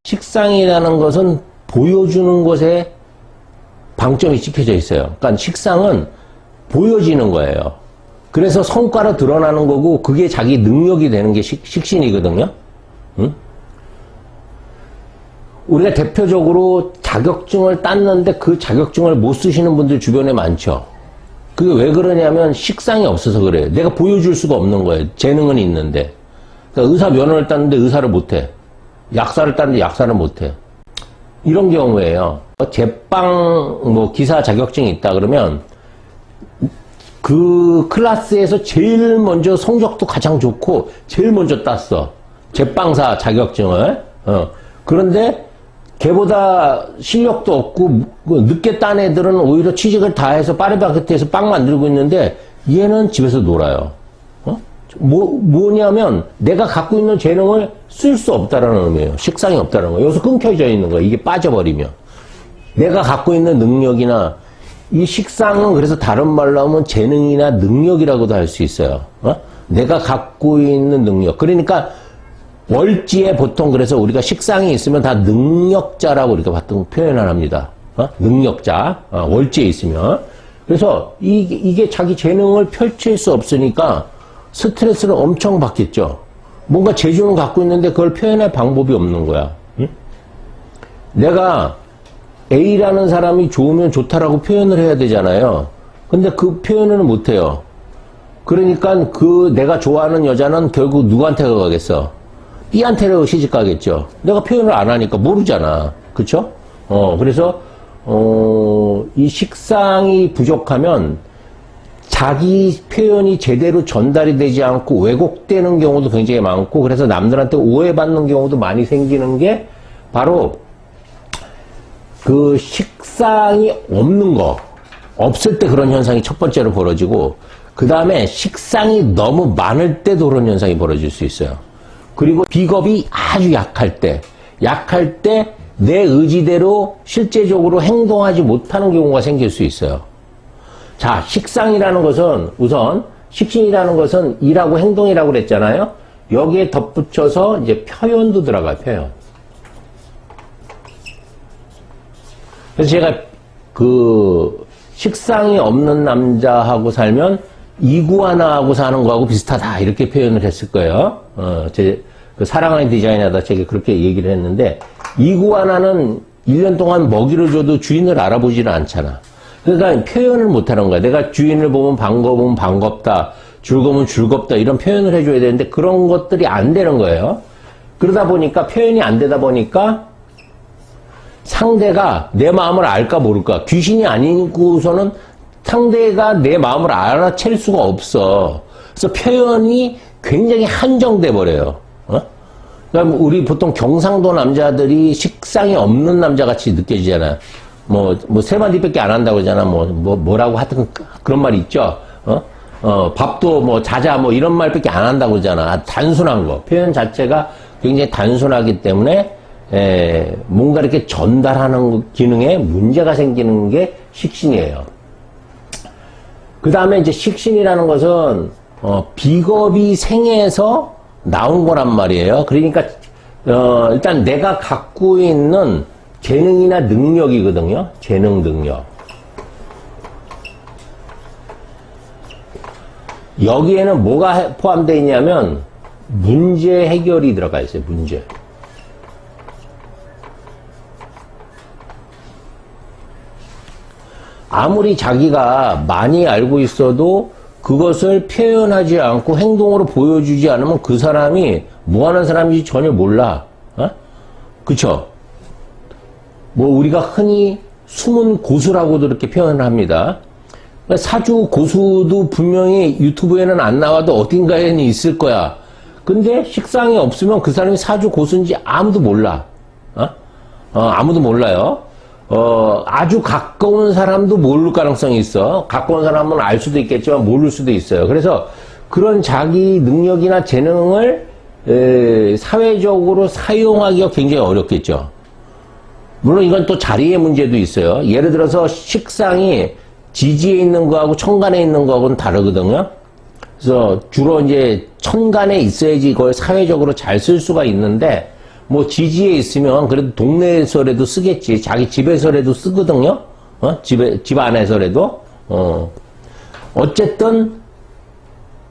식상이라는 것은 보여주는 것에 방점이 찍혀져 있어요. 그러니까 식상은 보여지는 거예요. 그래서 성과로 드러나는 거고 그게 자기 능력이 되는 게 식신이거든요. 응? 우리가 대표적으로 자격증을 땄는데 그 자격증을 못 쓰시는 분들 주변에 많죠. 그게 왜 그러냐면 식상이 없어서 그래요. 내가 보여줄 수가 없는 거예요. 재능은 있는데. 그러니까 의사 면허를 땄는데 의사를 못해. 약사를 땄는데 약사를 못해. 이런 경우에요. 제빵 기사 자격증이 있다 그러면 그 클래스에서 제일 먼저 성적도 가장 좋고 제일 먼저 땄어. 제빵사 자격증을. 그런데 걔보다 실력도 없고 늦게 딴 애들은 오히려 취직을 다 해서 파리바게트에서 빵 만들고 있는데 얘는 집에서 놀아요. 뭐냐면 내가 갖고 있는 재능을 쓸 수 없다라는 의미예요. 식상이 없다는 거예요. 여기서 끊겨져 있는 거예요. 이게 빠져버리면. 내가 갖고 있는 능력이나 이 식상은 그래서 다른 말로 하면 재능이나 능력이라고도 할 수 있어요. 내가 갖고 있는 능력. 그러니까 월지에 보통 그래서 우리가 식상이 있으면 다 능력자라고 이렇게 보통 표현을 합니다. 능력자. 월지에 있으면. 그래서 이게 자기 재능을 펼칠 수 없으니까 스트레스를 엄청 받겠죠. 뭔가 재주는 갖고 있는데 그걸 표현할 방법이 없는 거야. 응? 내가 A라는 사람이 좋으면 좋다라고 표현을 해야 되잖아요. 근데 그 표현을 못 해요. 그러니까 내가 좋아하는 여자는 결국 누구한테 가겠어? B한테로 시집 가겠죠. 내가 표현을 안 하니까 모르잖아. 그쵸? 그래서, 이 식상이 부족하면 자기 표현이 제대로 전달이 되지 않고 왜곡되는 경우도 굉장히 많고 그래서 남들한테 오해받는 경우도 많이 생기는 게 바로 그 식상이 없는 거. 없을 때 그런 현상이 첫 번째로 벌어지고 그 다음에 식상이 너무 많을 때도 그런 현상이 벌어질 수 있어요. 그리고 비겁이 아주 약할 때 내 의지대로 실제적으로 행동하지 못하는 경우가 생길 수 있어요. 자, 식상이라는 것은 우선 식신이라는 것은 일하고 행동이라고 그랬잖아요. 여기에 덧붙여서 이제 표현도 들어가요. 표현. 그래서 제가 식상이 없는 남자하고 살면 이구아나하고 사는 거하고 비슷하다 이렇게 표현을 했을 거예요. 그 사랑하는 디자이너다 제가 그렇게 얘기를 했는데 이구아나는 1년 동안 먹이를 줘도 주인을 알아보지는 않잖아. 그러니까 표현을 못하는 거야. 내가 주인을 보면 반가우면 반갑다, 즐거우면 즐겁다 이런 표현을 해줘야 되는데 그런 것들이 안 되는 거예요. 그러다 보니까 표현이 안 되다 보니까 상대가 내 마음을 알까 모를까. 귀신이 아니고서는 상대가 내 마음을 알아챌 수가 없어. 그래서 표현이 굉장히 한정돼 버려요. 그러니까 우리 보통 경상도 남자들이 식상이 없는 남자같이 느껴지잖아요. 세 마디밖에 안 한다고 그러잖아. 뭐라고 하여튼 그런 말 있죠. 밥도 자자 이런 말밖에 안 한다고 그러잖아. 단순한 거. 표현 자체가 굉장히 단순하기 때문에 뭔가 이렇게 전달하는 기능에 문제가 생기는 게 식신이에요. 그 다음에 이제 식신이라는 것은, 비겁이 생해서 나온 거란 말이에요. 그러니까, 일단 내가 갖고 있는 재능이나 능력이거든요. 재능, 능력. 여기에는 뭐가 포함되어 있냐면, 문제 해결이 들어가 있어요. 문제. 아무리 자기가 많이 알고 있어도 그것을 표현하지 않고 행동으로 보여주지 않으면 그 사람이 뭐 하는 사람인지 전혀 몰라. 그쵸? 우리가 흔히 숨은 고수라고도 이렇게 표현을 합니다. 사주 고수도 분명히 유튜브에는 안 나와도 어딘가에는 있을 거야. 근데 식상이 없으면 그 사람이 사주 고수인지 아무도 몰라. 아무도 몰라요. 아주 가까운 사람도 모를 가능성이 있어. 가까운 사람은 알 수도 있겠지만 모를 수도 있어요. 그래서 그런 자기 능력이나 재능을 사회적으로 사용하기가 굉장히 어렵겠죠. 물론 이건 또 자리의 문제도 있어요. 예를 들어서 식상이 지지에 있는 거하고 천간에 있는 거하고는 다르거든요. 그래서 주로 이제 천간에 있어야지 그걸 사회적으로 잘 쓸 수가 있는데 뭐 지지에 있으면 그래도 동네에서라도 쓰겠지. 자기 집에서라도 쓰거든요. 집 안에서라도. 어쨌든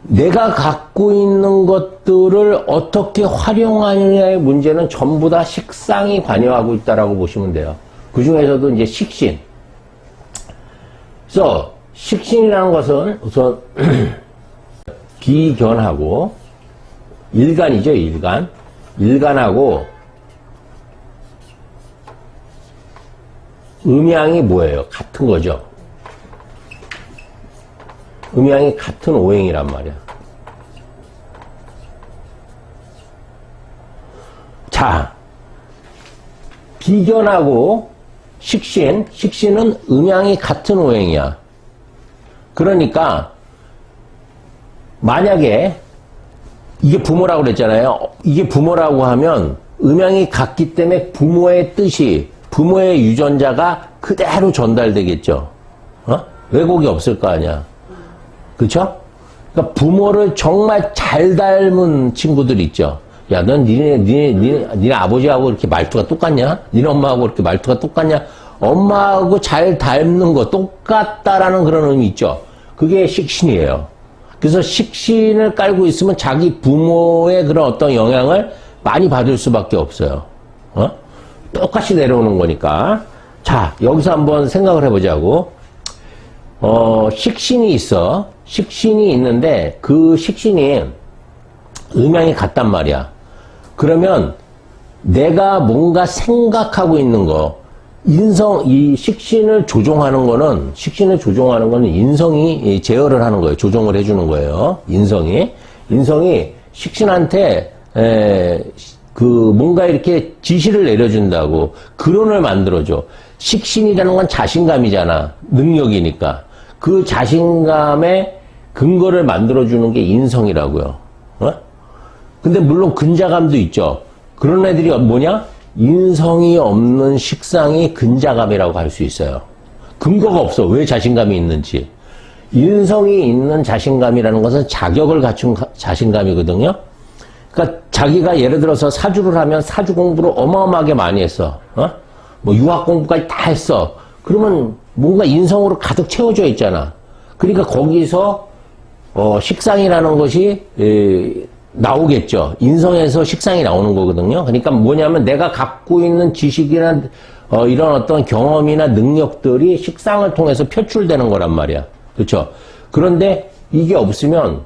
내가 갖고 있는 것들을 어떻게 활용하느냐의 문제는 전부 다 식상이 관여하고 있다라고 보시면 돼요. 그 중에서도 이제 식신. 그래서 식신이라는 것은 우선 비견하고 일간이죠, 일간. 일간하고 음양이 뭐예요? 같은 거죠. 음양이 같은 오행이란 말이야. 자, 비견하고 식신은 음양이 같은 오행이야. 그러니까 만약에 이게 부모라고 그랬잖아요. 이게 부모라고 하면 음양이 같기 때문에 부모의 뜻이, 부모의 유전자가 그대로 전달되겠죠. 왜곡이 없을 거 아니야. 그쵸? 그러니까 부모를 정말 잘 닮은 친구들 있죠. 야, 넌 니네 아버지하고 이렇게 말투가 똑같냐? 니네 엄마하고 이렇게 말투가 똑같냐? 엄마하고 잘 닮는 거 똑같다라는 그런 의미 있죠. 그게 식신이에요. 그래서 식신을 깔고 있으면 자기 부모의 그런 어떤 영향을 많이 받을 수밖에 없어요. 똑같이 내려오는 거니까. 자, 여기서 한번 생각을 해보자고. 식신이 있어. 식신이 있는데 그 식신이 음양이 같단 말이야. 그러면 내가 뭔가 생각하고 있는 거, 이 식신을 조종하는 거는 인성이 제어를 하는 거예요. 조종을 해주는 거예요. 인성이 식신한테 뭔가 이렇게 지시를 내려준다고, 근원을 만들어줘. 식신이라는 건 자신감이잖아. 능력이니까. 그 자신감의 근거를 만들어주는 게 인성이라고요. 근데 물론 근자감도 있죠. 그런 애들이 뭐냐? 인성이 없는 식상이 근자감이라고 할 수 있어요. 근거가 없어. 왜 자신감이 있는지. 인성이 있는 자신감이라는 것은 자격을 갖춘 자신감이거든요. 그러니까 자기가 예를 들어서 사주를 하면 사주 공부를 어마어마하게 많이 했어. 뭐 유학 공부까지 다 했어. 그러면 뭔가 인성으로 가득 채워져 있잖아. 그러니까 거기서 식상이라는 것이 나오겠죠. 인성에서 식상이 나오는 거거든요. 그러니까 뭐냐면 내가 갖고 있는 지식이나 이런 어떤 경험이나 능력들이 식상을 통해서 표출되는 거란 말이야. 그렇죠? 그런데 이게 없으면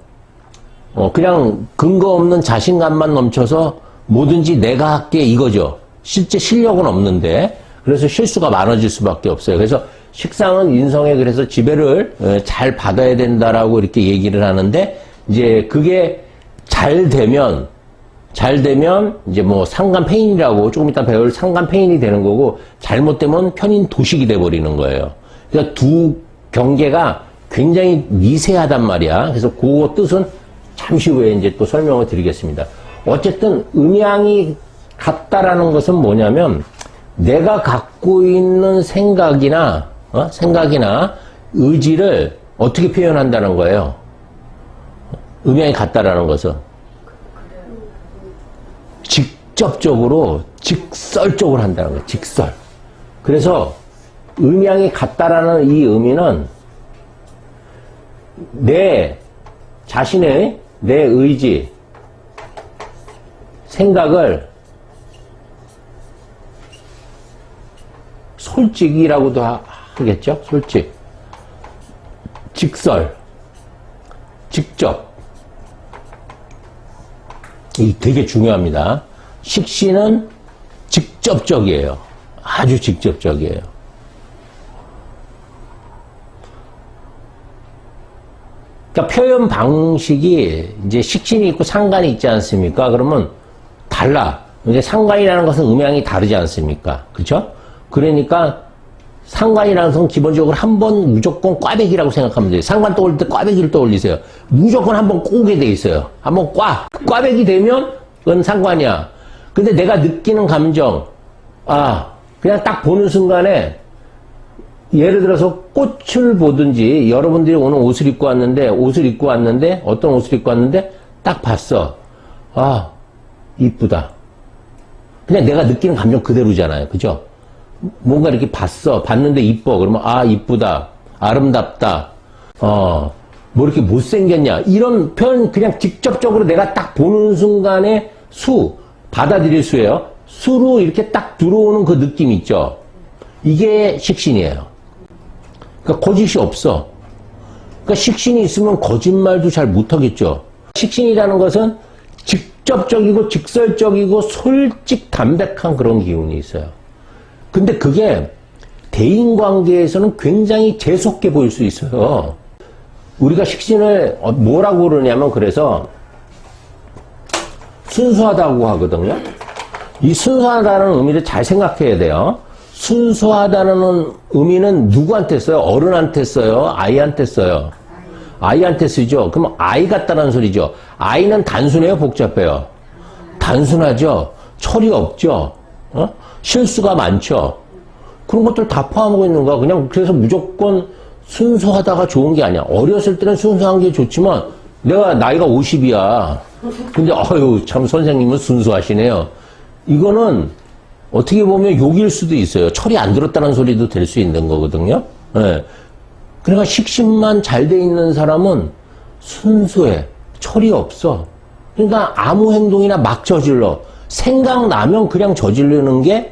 그냥 근거 없는 자신감만 넘쳐서 뭐든지 내가 할게 이거죠. 실제 실력은 없는데 그래서 실수가 많아질 수밖에 없어요. 그래서 식상은 인성에 그래서 지배를 잘 받아야 된다라고 이렇게 얘기를 하는데, 이제 그게 잘 되면 이제 뭐 상간폐인이라고 조금 이따 배울 상간폐인이 되는 거고, 잘못되면 편인 도식이 돼버리는 거예요. 그러니까 두 경계가 굉장히 미세하단 말이야. 그래서 그 뜻은 잠시 후에 이제 또 설명을 드리겠습니다. 어쨌든 음양이 같다라는 것은 뭐냐면 내가 갖고 있는 생각이나 의지를 어떻게 표현한다는 거예요. 음양이 같다라는 것은 직접적으로 직설적으로 한다는 거예요. 직설. 그래서 음양이 같다라는 이 의미는 내 자신의 내 의지, 생각을 솔직이라고도 하겠죠? 솔직. 직설. 직접. 이 되게 중요합니다. 식신은 직접적이에요. 아주 직접적이에요. 그러니까 표현 방식이 이제 식신이 있고 상관이 있지 않습니까? 그러면 달라. 이제 상관이라는 것은 음양이 다르지 않습니까? 그렇죠? 그러니까 상관이라는 것은 기본적으로 한 번 무조건 꽈배기라고 생각하면 돼요. 상관 떠올릴 때 꽈배기를 떠올리세요. 무조건 한 번 꼬게 돼 있어요. 한 번 꽈배기 되면 그건 상관이야. 근데 내가 느끼는 감정, 그냥 딱 보는 순간에 예를 들어서 꽃을 보든지, 여러분들이 오늘 옷을 입고 왔는데 어떤 옷을 입고 왔는데 딱 봤어. 이쁘다. 그냥 내가 느끼는 감정 그대로잖아요. 그죠? 뭔가 이렇게 봤는데 이뻐. 그러면, 아, 이쁘다. 아름답다. 뭐 이렇게 못생겼냐. 이런 표현 그냥 직접적으로 내가 딱 보는 순간에 받아들일 수예요. 수로 이렇게 딱 들어오는 그 느낌 있죠? 이게 식신이에요. 그러니까 거짓이 없어. 그러니까 식신이 있으면 거짓말도 잘 못하겠죠. 식신이라는 것은 직접적이고 직설적이고 솔직 담백한 그런 기운이 있어요. 근데 그게 대인관계에서는 굉장히 재수없게 보일 수 있어요. 우리가 식신을 뭐라고 그러냐면 그래서 순수하다고 하거든요. 이 순수하다는 의미를 잘 생각해야 돼요. 순수하다는 의미는 누구한테 써요? 어른한테 써요? 아이한테 써요? 아이한테 쓰죠. 그럼 아이 같다는 소리죠. 아이는 단순해요? 복잡해요? 단순하죠. 철이 없죠. 실수가 많죠. 그런 것들 다 포함하고 있는 거야. 그냥 그래서 무조건 순수하다가 좋은 게 아니야. 어렸을 때는 순수한 게 좋지만 내가 나이가 50이야. 근데 아유 참 선생님은 순수하시네요. 이거는 어떻게 보면 욕일 수도 있어요. 철이 안 들었다는 소리도 될 수 있는 거거든요. 네. 그러니까 식신만 잘 돼 있는 사람은 순수해. 철이 없어. 그러니까 아무 행동이나 막 저질러. 생각나면 그냥 저지르는 게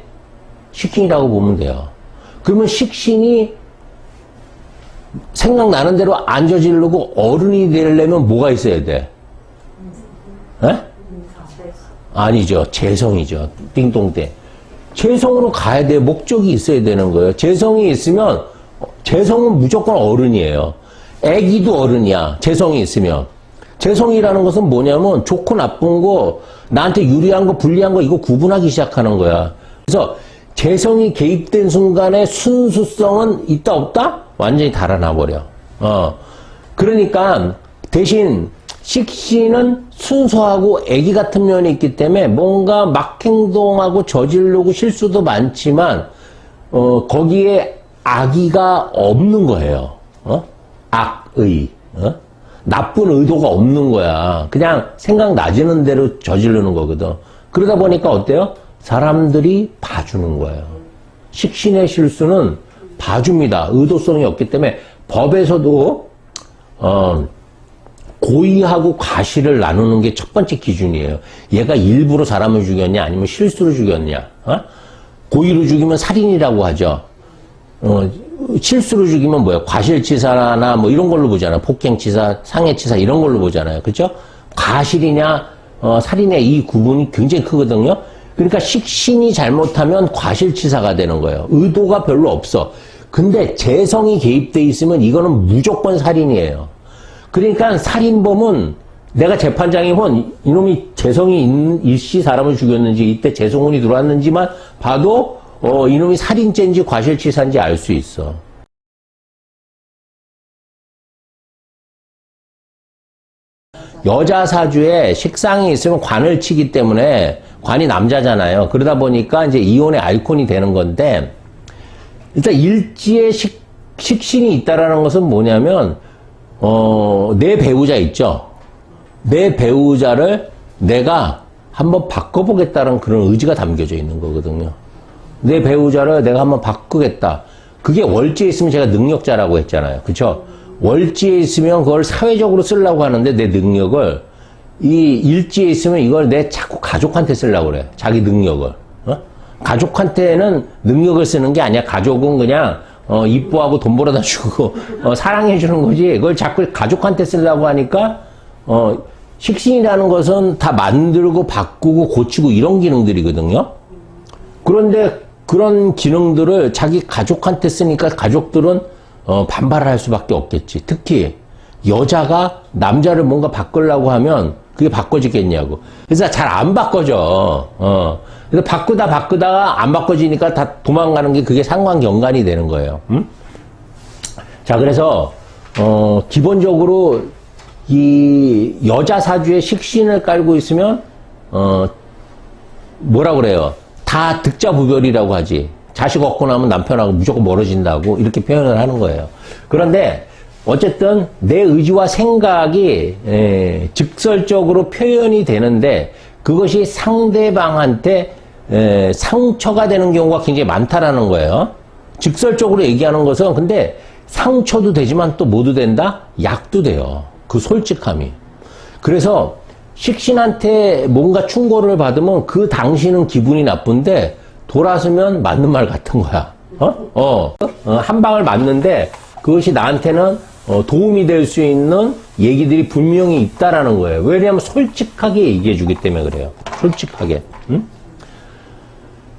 식신이라고 보면 돼요. 그러면 식신이 생각나는 대로 안 저지르고 어른이 되려면 뭐가 있어야 돼? 에? 아니죠. 재성이죠. 띵동대. 재성으로 가야 돼. 목적이 있어야 되는 거예요. 재성이 있으면 재성은 무조건 어른이에요. 애기도 어른이야. 재성이 있으면. 재성이라는 것은 뭐냐면 좋고 나쁜 거, 나한테 유리한 거, 불리한 거 이거 구분하기 시작하는 거야. 그래서 재성이 개입된 순간에 순수성은 있다 없다? 완전히 달아나 버려. 그러니까 대신 식신은 순수하고 애기 같은 면이 있기 때문에 뭔가 막 행동하고 저지르고 실수도 많지만 거기에 악의가 없는 거예요. 악의. 나쁜 의도가 없는 거야. 그냥 생각나지는 대로 저지르는 거거든. 그러다 보니까 어때요? 사람들이 봐주는 거예요. 식신의 실수는 봐줍니다. 의도성이 없기 때문에 법에서도 고의하고 과실을 나누는 게 첫 번째 기준이에요. 얘가 일부러 사람을 죽였냐 아니면 실수로 죽였냐. 고의로 죽이면 살인이라고 하죠. 실수로 죽이면 뭐예요? 과실치사나 뭐 이런 걸로 보잖아요. 폭행치사, 상해치사 이런 걸로 보잖아요. 그렇죠? 과실이냐 살인의 이 구분이 굉장히 크거든요. 그러니까 식신이 잘못하면 과실치사가 되는 거예요. 의도가 별로 없어. 근데 재성이 개입돼 있으면 이거는 무조건 살인이에요. 그러니까 살인범은 내가 재판장이면 이놈이 재성이 일시 사람을 죽였는지 이때 재성운이 들어왔는지만 봐도 이놈이 살인죄인지 과실치사인지 알 수 있어. 여자 사주에 식상이 있으면 관을 치기 때문에 관이 남자잖아요. 그러다 보니까 이제 이혼의 아이콘이 되는 건데 일단 일지에 식신이 있다라는 것은 뭐냐면 내 배우자 있죠. 내 배우자를 내가 한번 바꿔보겠다는 그런 의지가 담겨져 있는 거거든요. 내 배우자를 내가 한번 바꾸겠다. 그게 월지에 있으면 제가 능력자라고 했잖아요. 그쵸? 월지에 있으면 그걸 사회적으로 쓰려고 하는데 내 능력을 이 일지에 있으면 이걸 내 자꾸 가족한테 쓰려고 그래. 자기 능력을. 가족한테는 능력을 쓰는 게 아니야. 가족은 그냥 이뻐하고 돈 벌어다 주고 사랑해 주는 거지. 그걸 자꾸 가족한테 쓰려고 하니까 식신이라는 것은 다 만들고 바꾸고 고치고 이런 기능들이거든요. 그런데 그런 기능들을 자기 가족한테 쓰니까 가족들은 반발을 할 수밖에 없겠지. 특히 여자가 남자를 뭔가 바꾸려고 하면 그게 바꿔지겠냐고. 그래서 잘 안 바꿔져. 그래서 바꾸다가 안 바꿔지니까 다 도망가는 게 그게 상관경관이 되는 거예요. 자, 그래서 기본적으로 이 여자 사주에 식신을 깔고 있으면 뭐라 그래요? 다 득자부별이라고 하지. 자식 얻고 나면 남편하고 무조건 멀어진다고 이렇게 표현을 하는 거예요. 그런데 어쨌든 내 의지와 생각이 직설적으로 표현이 되는데 그것이 상대방한테 상처가 되는 경우가 굉장히 많다라는 거예요. 직설적으로 얘기하는 것은 근데 상처도 되지만 또 뭐도 된다? 약도 돼요. 그 솔직함이. 그래서 식신한테 뭔가 충고를 받으면 그 당시는 기분이 나쁜데 돌아서면 맞는 말 같은 거야. 한 방을 맞는데 그것이 나한테는 도움이 될 수 있는 얘기들이 분명히 있다라는 거예요. 왜냐하면 솔직하게 얘기해 주기 때문에 그래요. 솔직하게. 응?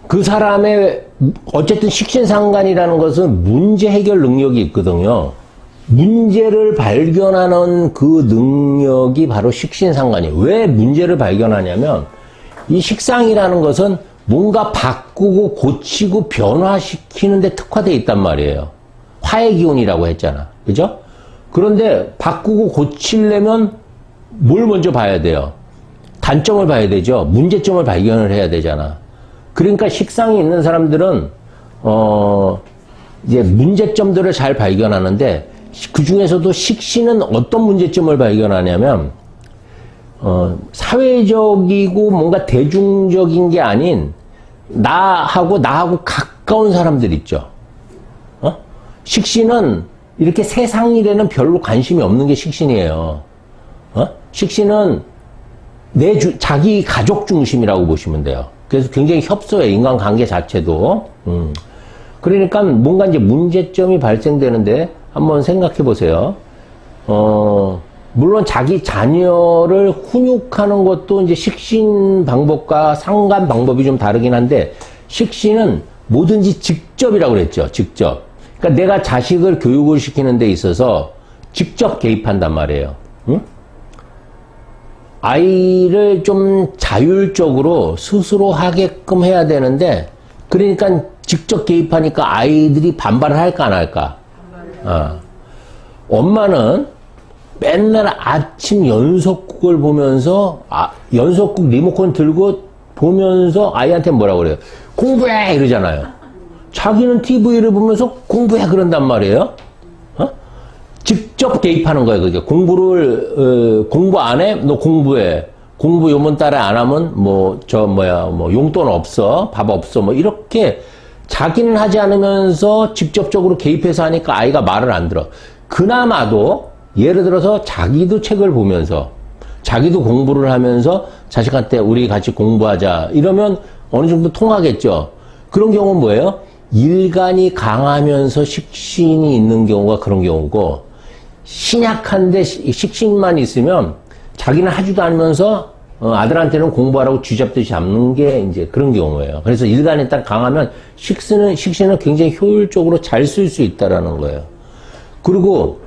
그 사람의 어쨌든 식신상간이라는 것은 문제 해결 능력이 있거든요. 문제를 발견하는 그 능력이 바로 식신상간이에요. 왜 문제를 발견하냐면 이 식상이라는 것은 뭔가 바꾸고 고치고 변화시키는 데 특화되어 있단 말이에요. 화의 기운이라고 했잖아. 그죠? 그런데 바꾸고 고치려면 뭘 먼저 봐야 돼요? 단점을 봐야 되죠. 문제점을 발견을 해야 되잖아. 그러니까 식상이 있는 사람들은 이제 문제점들을 잘 발견하는데 그 중에서도 식신은 어떤 문제점을 발견하냐면 사회적이고 뭔가 대중적인 게 아닌 나하고 가까운 사람들 있죠. 식신은 이렇게 세상 일에는 별로 관심이 없는 게 식신이에요. 식신은 자기 가족 중심이라고 보시면 돼요. 그래서 굉장히 협소해, 인간관계 자체도. 그러니까 뭔가 이제 문제점이 발생되는데 한번 생각해 보세요. 물론 자기 자녀를 훈육하는 것도 이제 식신 방법과 상간 방법이 좀 다르긴 한데, 식신은 뭐든지 직접이라고 그랬죠. 직접. 그러니까 내가 자식을 교육을 시키는 데 있어서 직접 개입한단 말이에요. 응? 아이를 좀 자율적으로 스스로 하게끔 해야 되는데, 그러니까 직접 개입하니까 아이들이 반발을 할까 안 할까? 엄마는 맨날 아침 연속극을 보면서 연속극 리모컨 들고 보면서 아이한테 뭐라고 그래요? 공부해! 이러잖아요. 자기는 TV를 보면서 공부해! 그런단 말이에요. 직접 개입하는 거예요. 그게 공부 안 해? 너 공부해. 공부 요번 달에 안 하면 용돈 없어. 밥 없어. 뭐 이렇게 자기는 하지 않으면서 직접적으로 개입해서 하니까 아이가 말을 안 들어. 그나마도 예를 들어서 자기도 책을 보면서 자기도 공부를 하면서 자식한테 우리 같이 공부하자 이러면 어느 정도 통하겠죠. 그런 경우는 뭐예요? 일간이 강하면서 식신이 있는 경우가 그런 경우고, 신약한데 식신만 있으면 자기는 하지도 않으면서 아들한테는 공부하라고 쥐잡듯이 잡는 게 이제 그런 경우예요. 그래서 일간에 딱 강하면 식신은 굉장히 효율적으로 잘 쓸 수 있다라는 거예요. 그리고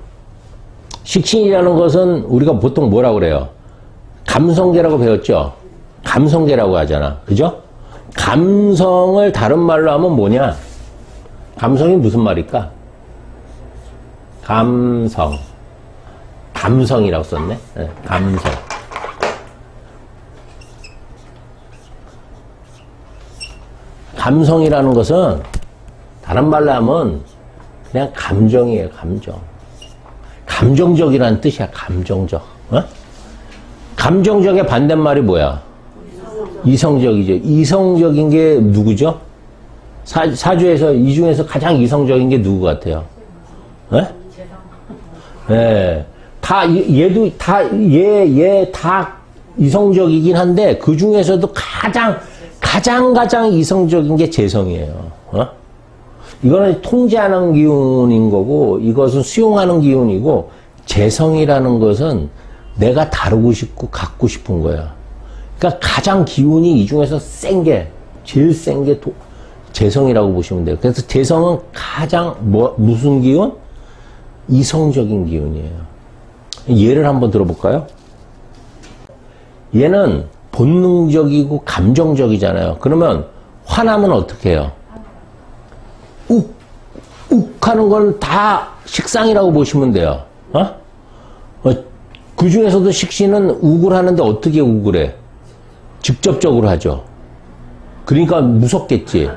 식신이라는 것은 우리가 보통 뭐라고 그래요? 감성계라고 배웠죠? 감성계라고 하잖아. 그죠? 감성을 다른 말로 하면 뭐냐? 감성이 무슨 말일까? 감성이라고 썼네. 네, 감성. 감성이라는 것은 다른 말로 하면 그냥 감정이에요. 감정. 감정적이라는 뜻이야. 감정적. 감정적의 반대말이 뭐야? 이성적이죠. 이성적인 게 누구죠? 사주에서 이 중에서 가장 이성적인 게 누구 같아요? 네. 얘 다 이성적이긴 한데, 그 중에서도 가장 이성적인 게 재성이에요. 이거는 통제하는 기운인 거고, 이것은 수용하는 기운이고, 재성이라는 것은 내가 다루고 싶고 갖고 싶은 거야. 그러니까 가장 기운이 이 중에서 제일 센 게 재성이라고 보시면 돼요. 그래서 재성은 가장 무슨 기운? 이성적인 기운이에요. 예를 한번 들어볼까요? 얘는 본능적이고 감정적이잖아요. 그러면 화나면 어떻게 해요? 욱 하는 건 다 식상이라고 보시면 돼요. 그 중에서도 식신은 욱을 하는데 어떻게 욱을 해? 직접적으로 하죠. 그러니까 무섭겠지.